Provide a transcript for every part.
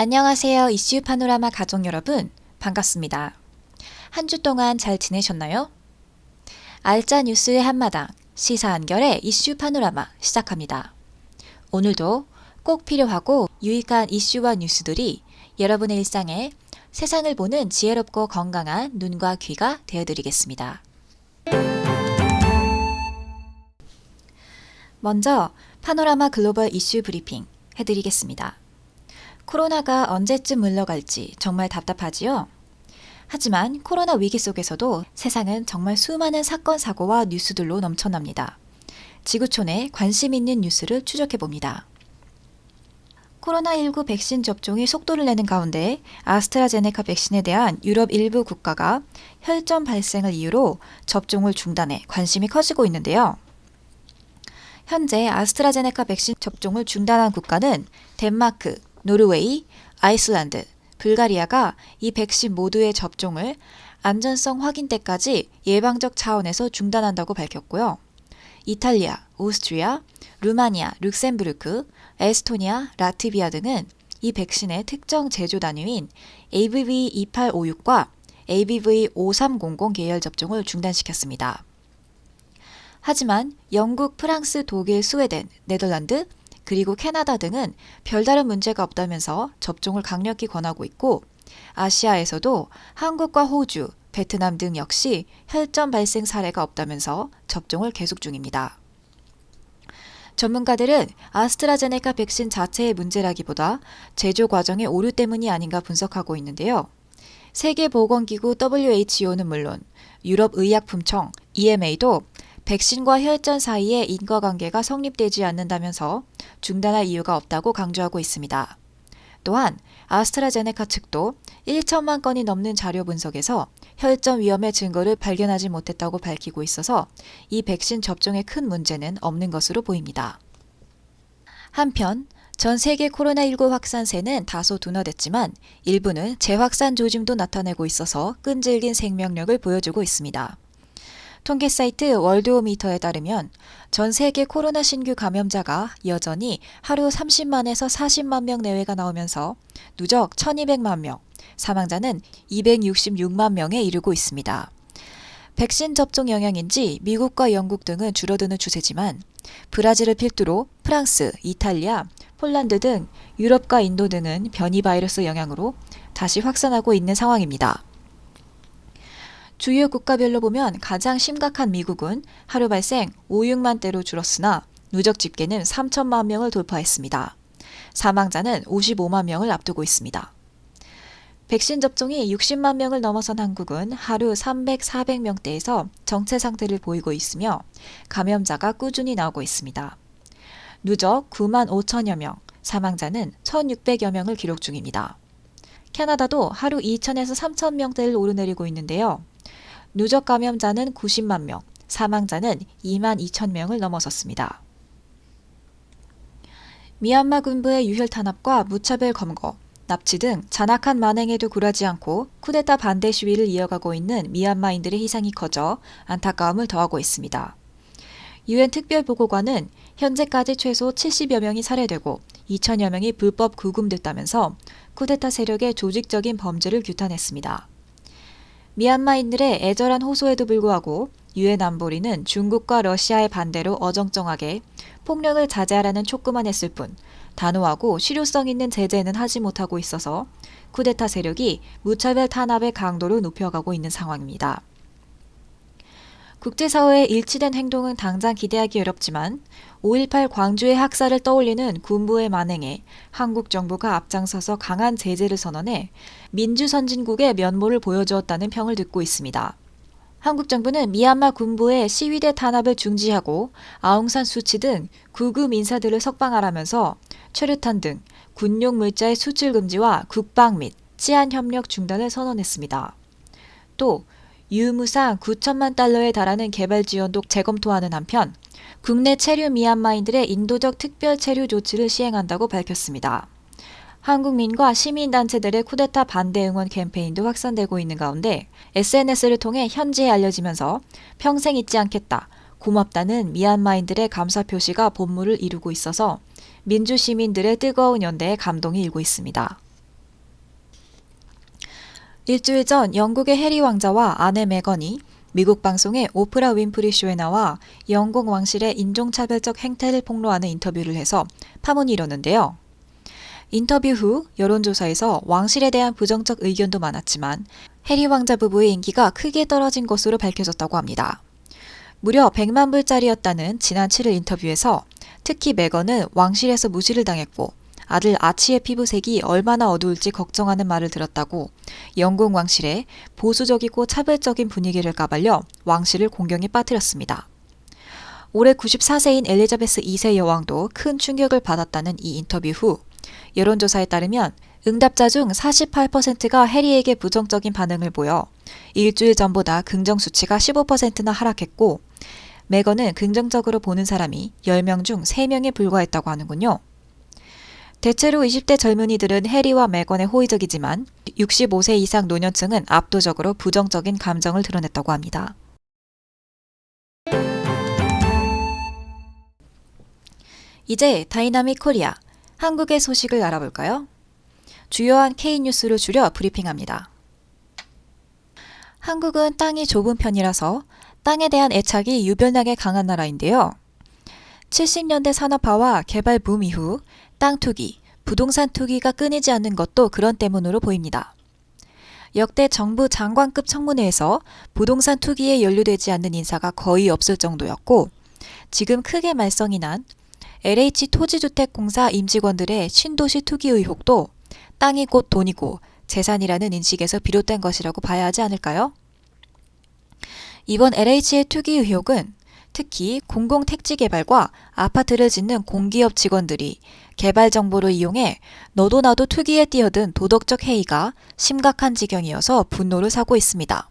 안녕하세요. 이슈 파노라마 가족 여러분, 반갑습니다. 한 주 동안 잘 지내셨나요? 알짜 뉴스의 한마당, 시사 한결의 이슈 파노라마 시작합니다. 오늘도 꼭 필요하고 유익한 이슈와 뉴스들이 여러분의 일상에 세상을 보는 지혜롭고 건강한 눈과 귀가 되어드리겠습니다. 먼저 파노라마 글로벌 이슈 브리핑 해드리겠습니다. 코로나가 언제쯤 물러갈지 정말 답답하지요? 하지만 코로나 위기 속에서도 세상은 정말 수많은 사건, 사고와 뉴스들로 넘쳐납니다. 지구촌에 관심 있는 뉴스를 추적해봅니다. 코로나19 백신 접종이 속도를 내는 가운데 아스트라제네카 백신에 대한 유럽 일부 국가가 혈전 발생을 이유로 접종을 중단해 관심이 커지고 있는데요. 현재 아스트라제네카 백신 접종을 중단한 국가는 덴마크, 노르웨이, 아이슬란드, 불가리아가 이 백신 모두의 접종을 안전성 확인 때까지 예방적 차원에서 중단한다고 밝혔고요. 이탈리아, 오스트리아, 루마니아, 룩셈부르크, 에스토니아, 라트비아 등은 이 백신의 특정 제조 단위인 ABV2856과 ABV5300 계열 접종을 중단시켰습니다. 하지만 영국, 프랑스, 독일, 스웨덴, 네덜란드, 그리고 캐나다 등은 별다른 문제가 없다면서 접종을 강력히 권하고 있고, 아시아에서도 한국과 호주, 베트남 등 역시 혈전 발생 사례가 없다면서 접종을 계속 중입니다. 전문가들은 아스트라제네카 백신 자체의 문제라기보다 제조 과정의 오류 때문이 아닌가 분석하고 있는데요. 세계보건기구 WHO는 물론 유럽의약품청 EMA도 백신과 혈전 사이에 인과관계가 성립되지 않는다면서 중단할 이유가 없다고 강조하고 있습니다. 또한 아스트라제네카 측도 1천만 건이 넘는 자료 분석에서 혈전 위험의 증거를 발견하지 못했다고 밝히고 있어서 이 백신 접종에 큰 문제는 없는 것으로 보입니다. 한편 전 세계 코로나19 확산세는 다소 둔화됐지만 일부는 재확산 조짐도 나타내고 있어서 끈질긴 생명력을 보여주고 있습니다. 통계 사이트 월드오미터에 따르면 전 세계 코로나 신규 감염자가 여전히 하루 30만에서 40만 명 내외가 나오면서 누적 1200만 명, 사망자는 266만 명에 이르고 있습니다. 백신 접종 영향인지 미국과 영국 등은 줄어드는 추세지만 브라질을 필두로 프랑스, 이탈리아, 폴란드 등 유럽과 인도 등은 변이 바이러스 영향으로 다시 확산하고 있는 상황입니다. 주요 국가별로 보면 가장 심각한 미국은 하루 발생 5, 6만 대로 줄었으나 누적 집계는 3천만 명을 돌파했습니다. 사망자는 55만 명을 앞두고 있습니다. 백신 접종이 60만 명을 넘어선 한국은 하루 300, 400명대에서 정체 상태를 보이고 있으며 감염자가 꾸준히 나오고 있습니다. 누적 9만 5천여 명, 사망자는 1,600여 명을 기록 중입니다. 캐나다도 하루 2천에서 3천 명대를 오르내리고 있는데요. 누적 감염자는 90만 명, 사망자는 2만 2천 명을 넘어섰습니다. 미얀마 군부의 유혈 탄압과 무차별 검거, 납치 등 잔악한 만행에도 굴하지 않고 쿠데타 반대 시위를 이어가고 있는 미얀마인들의 희생이 커져 안타까움을 더하고 있습니다. 유엔 특별보고관은 현재까지 최소 70여 명이 살해되고 2천여 명이 불법 구금됐다면서 쿠데타 세력의 조직적인 범죄를 규탄했습니다. 미얀마인들의 애절한 호소에도 불구하고 유엔 안보리는 중국과 러시아의 반대로 어정쩡하게 폭력을 자제하라는 촉구만 했을 뿐 단호하고 실효성 있는 제재는 하지 못하고 있어서 쿠데타 세력이 무차별 탄압의 강도를 높여가고 있는 상황입니다. 국제사회의 일치된 행동은 당장 기대하기 어렵지만 5.18 광주의 학살을 떠올리는 군부의 만행에 한국 정부가 앞장서서 강한 제재를 선언해 민주선진국의 면모를 보여주었다는 평을 듣고 있습니다. 한국 정부는 미얀마 군부의 시위대 탄압을 중지하고 아웅산 수치 등 구금 인사들을 석방하라면서 최루탄 등 군용 물자의 수출 금지와 국방 및 치안 협력 중단을 선언했습니다. 또 유무상 9천만 달러에 달하는 개발 지원도 재검토하는 한편 국내 체류 미얀마인들의 인도적 특별 체류 조치를 시행한다고 밝혔습니다. 한국민과 시민단체들의 쿠데타 반대 응원 캠페인도 확산되고 있는 가운데 SNS를 통해 현지에 알려지면서 평생 잊지 않겠다, 고맙다는 미얀마인들의 감사 표시가 본물을 이루고 있어서 민주시민들의 뜨거운 연대에 감동이 일고 있습니다. 일주일 전 영국의 해리 왕자와 아내 메건이 미국 방송의 오프라 윈프리 쇼에 나와 영국 왕실의 인종차별적 행태를 폭로하는 인터뷰를 해서 파문이 일었는데요. 인터뷰 후 여론조사에서 왕실에 대한 부정적 의견도 많았지만 해리 왕자 부부의 인기가 크게 떨어진 것으로 밝혀졌다고 합니다. 무려 100만 불짜리였다는 지난 7일 인터뷰에서 특히 메건은 왕실에서 무시를 당했고 아들 아치의 피부색이 얼마나 어두울지 걱정하는 말을 들었다고 영국 왕실의 보수적이고 차별적인 분위기를 까발려 왕실을 공경에 빠뜨렸습니다. 올해 94세인 엘리자베스 2세 여왕도 큰 충격을 받았다는 이 인터뷰 후 여론조사에 따르면 응답자 중 48%가 해리에게 부정적인 반응을 보여 일주일 전보다 긍정 수치가 15%나 하락했고 메건은 긍정적으로 보는 사람이 10명 중 3명에 불과했다고 하는군요. 대체로 20대 젊은이들은 해리와 메건에 호의적이지만 65세 이상 노년층은 압도적으로 부정적인 감정을 드러냈다고 합니다. 이제 다이나믹 코리아, 한국의 소식을 알아볼까요? 주요한 K뉴스를 줄여 브리핑합니다. 한국은 땅이 좁은 편이라서 땅에 대한 애착이 유별나게 강한 나라인데요. 70년대 산업화와 개발 붐 이후 땅 투기, 부동산 투기가 끊이지 않는 것도 그런 때문으로 보입니다. 역대 정부 장관급 청문회에서 부동산 투기에 연루되지 않는 인사가 거의 없을 정도였고 지금 크게 말썽이 난 LH 토지주택공사 임직원들의 신도시 투기 의혹도 땅이 곧 돈이고 재산이라는 인식에서 비롯된 것이라고 봐야 하지 않을까요? 이번 LH의 투기 의혹은 특히 공공택지개발과 아파트를 짓는 공기업 직원들이 개발 정보를 이용해 너도 나도 투기에 뛰어든 도덕적 해이가 심각한 지경이어서 분노를 사고 있습니다.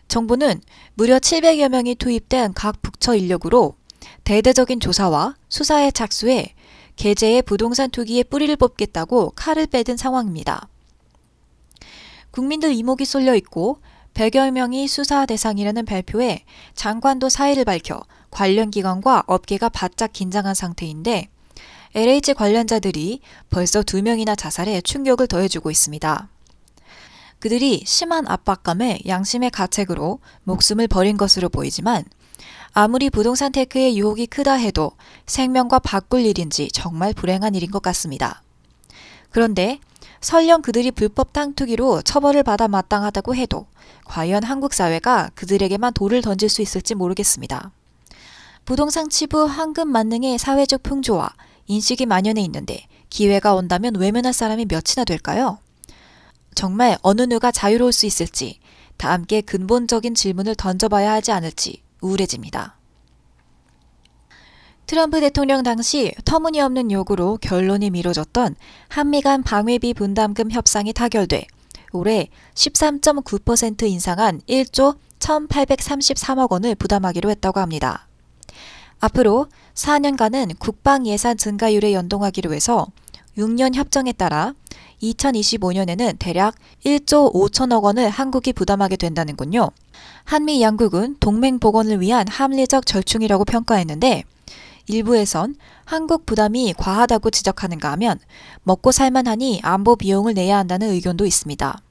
정부는 무려 700여 명이 투입된 각 부처 인력으로 대대적인 조사와 수사에 착수해 계제의 부동산 투기에 뿌리를 뽑겠다고 칼을 빼든 상황입니다. 국민들 이목이 쏠려 있고 100여 명이 수사 대상이라는 발표에 장관도 사의를 밝혀 관련 기관과 업계가 바짝 긴장한 상태인데 LH 관련자들이 벌써 2명이나 자살해 충격을 더해주고 있습니다. 그들이 심한 압박감에 양심의 가책으로 목숨을 버린 것으로 보이지만 아무리 부동산 테크의 유혹이 크다 해도 생명과 바꿀 일인지 정말 불행한 일인 것 같습니다. 그런데 설령 그들이 불법 땅 투기로 처벌을 받아 마땅하다고 해도 과연 한국 사회가 그들에게만 돌을 던질 수 있을지 모르겠습니다. 부동산 치부 황금 만능의 사회적 풍조와 인식이 만연해 있는데 기회가 온다면 외면할 사람이 몇이나 될까요? 정말 어느 누가 자유로울 수 있을지 다 함께 근본적인 질문을 던져봐야 하지 않을지 우울해집니다. 트럼프 대통령 당시 터무니없는 요구로 결론이 미뤄졌던 한미 간 방위비 분담금 협상이 타결돼 올해 13.9% 인상한 1조 1,833억 원을 부담하기로 했다고 합니다. 앞으로 4년간은 국방 예산 증가율에 연동하기로 해서 6년 협정에 따라 2025년에는 대략 1조 5천억 원을 한국이 부담하게 된다는군요. 한미 양국은 동맹 복원을 위한 합리적 절충이라고 평가했는데 일부에선 한국 부담이 과하다고 지적하는가 하면 먹고 살만하니 안보 비용을 내야 한다는 의견도 있습니다.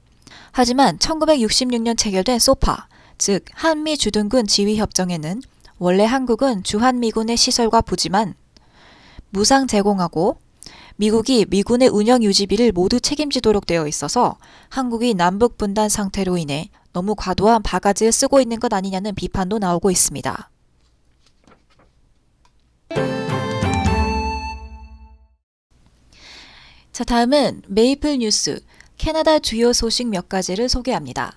하지만 1966년 체결된 소파, 즉 한미 주둔군 지휘협정에는 원래 한국은 주한미군의 시설과 부지만 무상 제공하고 미국이 미군의 운영 유지비를 모두 책임지도록 되어 있어서 한국이 남북 분단 상태로 인해 너무 과도한 바가지를 쓰고 있는 것 아니냐는 비판도 나오고 있습니다. 자, 다음은 메이플 뉴스, 캐나다 주요 소식 몇 가지를 소개합니다.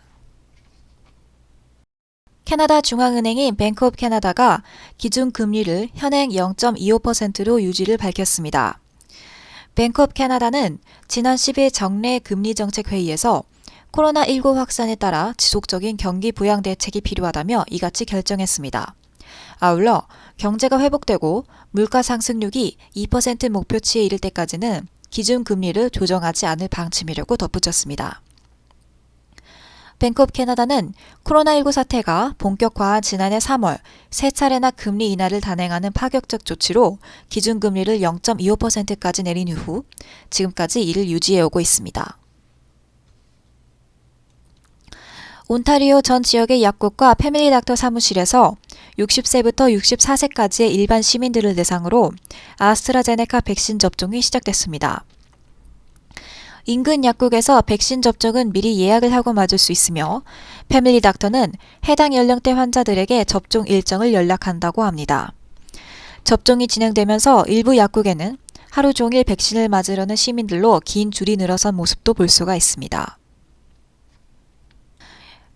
캐나다 중앙은행인 뱅크 오브 캐나다가 기준금리를 현행 0.25%로 유지를 밝혔습니다. 뱅크 오브 캐나다는 지난 10일 정례 금리정책회의에서 코로나19 확산에 따라 지속적인 경기 부양 대책이 필요하다며 이같이 결정했습니다. 아울러 경제가 회복되고 물가 상승률이 2% 목표치에 이를 때까지는 기준금리를 조정하지 않을 방침이라고 덧붙였습니다. 뱅크 오브 캐나다는 코로나19 사태가 본격화한 지난해 3월 세 차례나 금리 인하를 단행하는 파격적 조치로 기준금리를 0.25%까지 내린 이후 지금까지 이를 유지해오고 있습니다. 온타리오 전 지역의 약국과 패밀리 닥터 사무실에서 60세부터 64세까지의 일반 시민들을 대상으로 아스트라제네카 백신 접종이 시작됐습니다. 인근 약국에서 백신 접종은 미리 예약을 하고 맞을 수 있으며 패밀리 닥터는 해당 연령대 환자들에게 접종 일정을 연락한다고 합니다. 접종이 진행되면서 일부 약국에는 하루 종일 백신을 맞으려는 시민들로 긴 줄이 늘어선 모습도 볼 수가 있습니다.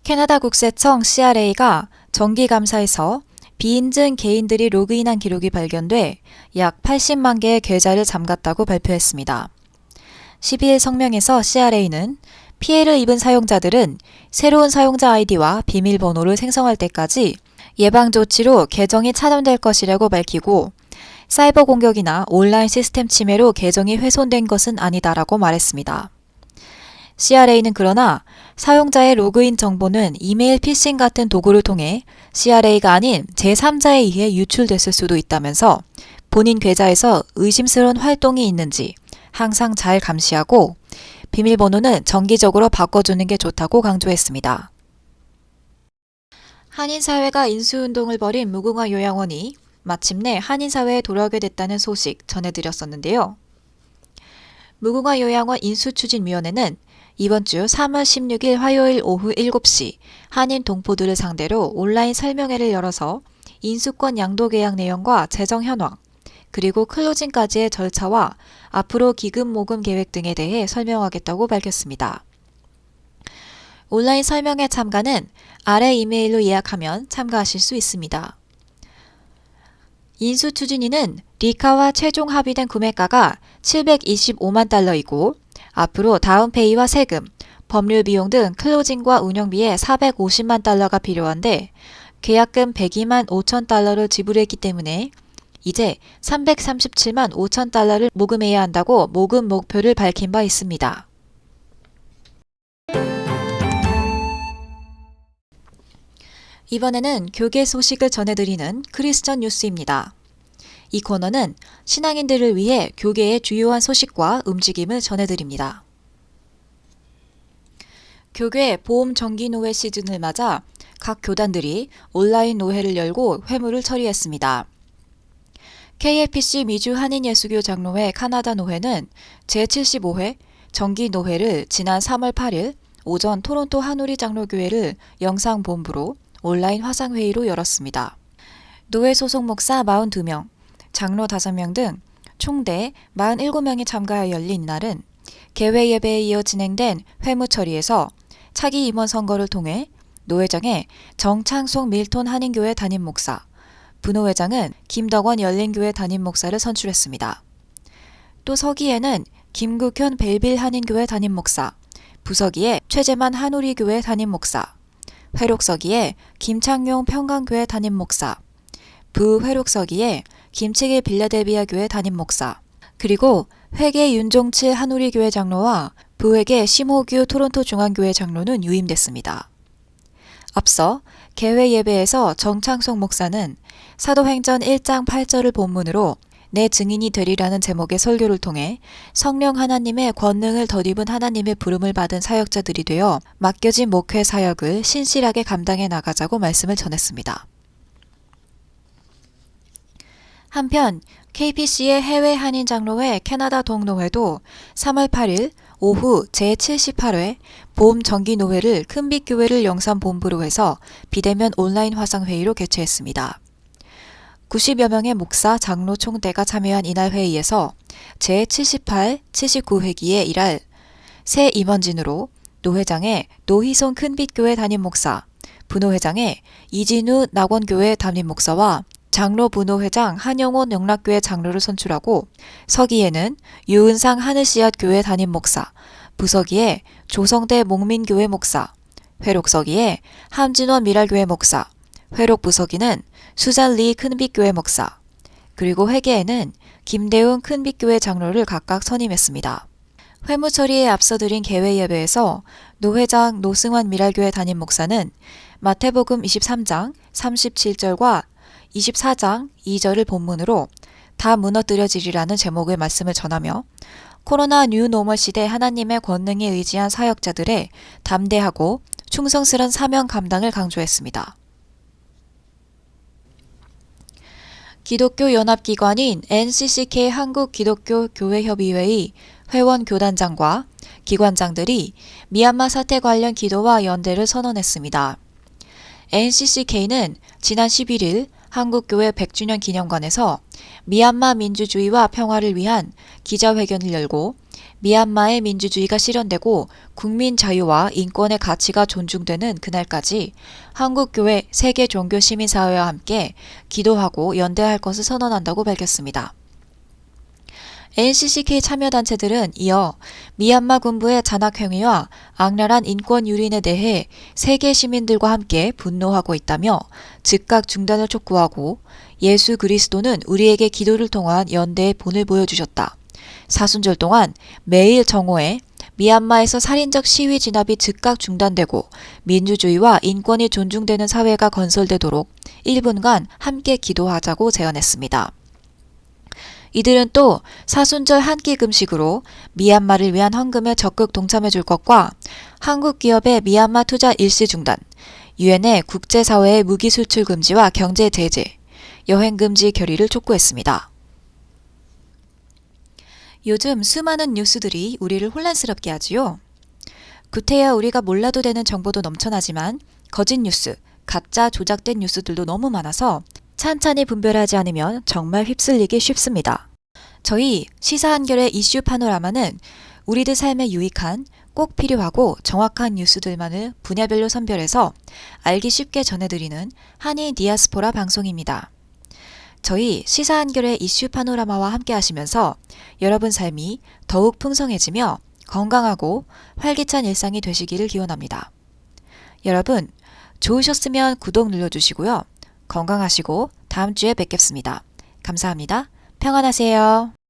캐나다 국세청 CRA가 정기감사에서 비인증 개인들이 로그인한 기록이 발견돼 약 80만 개의 계좌를 잠갔다고 발표했습니다. 12일 성명에서 CRA는 피해를 입은 사용자들은 새로운 사용자 아이디와 비밀번호를 생성할 때까지 예방조치로 계정이 차단될 것이라고 밝히고 사이버 공격이나 온라인 시스템 침해로 계정이 훼손된 것은 아니다라고 말했습니다. CRA는 그러나 사용자의 로그인 정보는 이메일 피싱 같은 도구를 통해 CRA가 아닌 제3자에 의해 유출됐을 수도 있다면서 본인 계좌에서 의심스러운 활동이 있는지 항상 잘 감시하고 비밀번호는 정기적으로 바꿔주는 게 좋다고 강조했습니다. 한인사회가 인수운동을 벌인 무궁화 요양원이 마침내 한인사회에 돌아오게 됐다는 소식 전해드렸었는데요. 무궁화 요양원 인수추진위원회는 이번 주 3월 16일 화요일 오후 7시 한인 동포들을 상대로 온라인 설명회를 열어서 인수권 양도 계약 내용과 재정 현황, 그리고 클로징까지의 절차와 앞으로 기금 모금 계획 등에 대해 설명하겠다고 밝혔습니다. 온라인 설명회 참가는 아래 이메일로 예약하면 참가하실 수 있습니다. 인수추진위는 리카와 최종 합의된 구매가가 725만 달러이고 앞으로 다운페이와 세금, 법률 비용 등 클로징과 운영비에 450만 달러가 필요한데 계약금 102만 5천 달러를 지불했기 때문에 이제 337만 5천 달러를 모금해야 한다고 모금 목표를 밝힌 바 있습니다. 이번에는 교계 소식을 전해드리는 크리스천 뉴스입니다. 이 코너는 신앙인들을 위해 교계의 주요한 소식과 움직임을 전해드립니다. 교계 보험 정기 노회 시즌을 맞아 각 교단들이 온라인 노회를 열고 회무를 처리했습니다. KFC 미주 한인예수교 장로회 카나다 노회는 제75회 정기 노회를 지난 3월 8일 오전 토론토 한우리 장로교회를 영상본부로 온라인 화상회의로 열었습니다. 노회 소속 목사 42명, 장로 5명 등 총대 47명이 참가하여 열린 이날은 개회 예배에 이어 진행된 회무 처리에서 차기 임원 선거를 통해 노회장에 정창송 밀톤 한인교회 담임 목사, 부노회장은 김덕원 열린교회 담임 목사를 선출했습니다. 또 서기에는 김국현 벨빌 한인교회 담임 목사, 부서기에 최재만 한우리교회 담임 목사, 회록서기에 김창용 평강교회 담임 목사, 부회록서기에 김치길 빌라델비아 교회 담임 목사, 그리고 회계 윤종칠 한우리교회 장로와 부회계 심호규 토론토 중앙교회 장로는 유임됐습니다. 앞서 개회 예배에서 정창송 목사는 사도행전 1장 8절을 본문으로 내 증인이 되리라는 제목의 설교를 통해 성령 하나님의 권능을 덧입은 하나님의 부름을 받은 사역자들이 되어 맡겨진 목회 사역을 신실하게 감당해 나가자고 말씀을 전했습니다. 한편 KPC의 해외 한인 장로회 캐나다 동노회도 3월 8일 오후 제78회 봄 정기노회를 큰빛교회를 영산본부로 해서 비대면 온라인 화상회의로 개최했습니다. 90여 명의 목사, 장로 총대가 참여한 이날 회의에서 제78, 79회기에 일할 새 임원진으로 노회장의 노희송 큰빛교회 담임 목사, 부노회장의 이진우 낙원교회 담임 목사와 장로 부노회장 한영원 영락교회 장로를 선출하고 서기에는 유은상 하늘씨앗 교회 담임 목사, 부서기에 조성대 목민교회 목사, 회록서기에 함진원 미랄교회 목사, 회록부서기는 수잔리 큰빛교회 목사, 그리고 회계에는 김대웅 큰빛교회 장로를 각각 선임했습니다. 회무 처리에 앞서 드린 개회 예배에서 노회장 노승환 미랄교회 담임 목사는 마태복음 23장 37절과 24장 2절을 본문으로 다 무너뜨려지리라는 제목의 말씀을 전하며 코로나 뉴노멀 시대 하나님의 권능에 의지한 사역자들의 담대하고 충성스런 사명 감당을 강조했습니다. 기독교 연합기관인 NCCK 한국기독교교회협의회의 회원 교단장과 기관장들이 미얀마 사태 관련 기도와 연대를 선언했습니다. NCCK는 지난 11일 한국교회 100주년 기념관에서 미얀마 민주주의와 평화를 위한 기자회견을 열고 미얀마의 민주주의가 실현되고 국민 자유와 인권의 가치가 존중되는 그날까지 한국교회 세계 종교 시민사회와 함께 기도하고 연대할 것을 선언한다고 밝혔습니다. NCCK 참여단체들은 이어 미얀마 군부의 잔악행위와 악랄한 인권 유린에 대해 세계 시민들과 함께 분노하고 있다며 즉각 중단을 촉구하고 예수 그리스도는 우리에게 기도를 통한 연대의 본을 보여주셨다. 사순절 동안 매일 정오에 미얀마에서 살인적 시위 진압이 즉각 중단되고 민주주의와 인권이 존중되는 사회가 건설되도록 1분간 함께 기도하자고 제안했습니다. 이들은 또 사순절 한 끼 금식으로 미얀마를 위한 헌금에 적극 동참해 줄 것과 한국 기업의 미얀마 투자 일시 중단, 유엔의 국제사회의 무기 수출 금지와 경제 제재, 여행 금지 결의를 촉구했습니다. 요즘 수많은 뉴스들이 우리를 혼란스럽게 하지요. 구태여 우리가 몰라도 되는 정보도 넘쳐나지만 거짓 뉴스, 가짜 조작된 뉴스들도 너무 많아서 찬찬히 분별하지 않으면 정말 휩쓸리기 쉽습니다. 저희 시사한결의 이슈 파노라마는 우리들 삶에 유익한, 꼭 필요하고 정확한 뉴스들만을 분야별로 선별해서 알기 쉽게 전해드리는 한인 디아스포라 방송입니다. 저희 시사한결의 이슈 파노라마와 함께 하시면서 여러분 삶이 더욱 풍성해지며 건강하고 활기찬 일상이 되시기를 기원합니다. 여러분, 좋으셨으면 구독 눌러주시고요. 건강하시고 다음 주에 뵙겠습니다. 감사합니다. 평안하세요.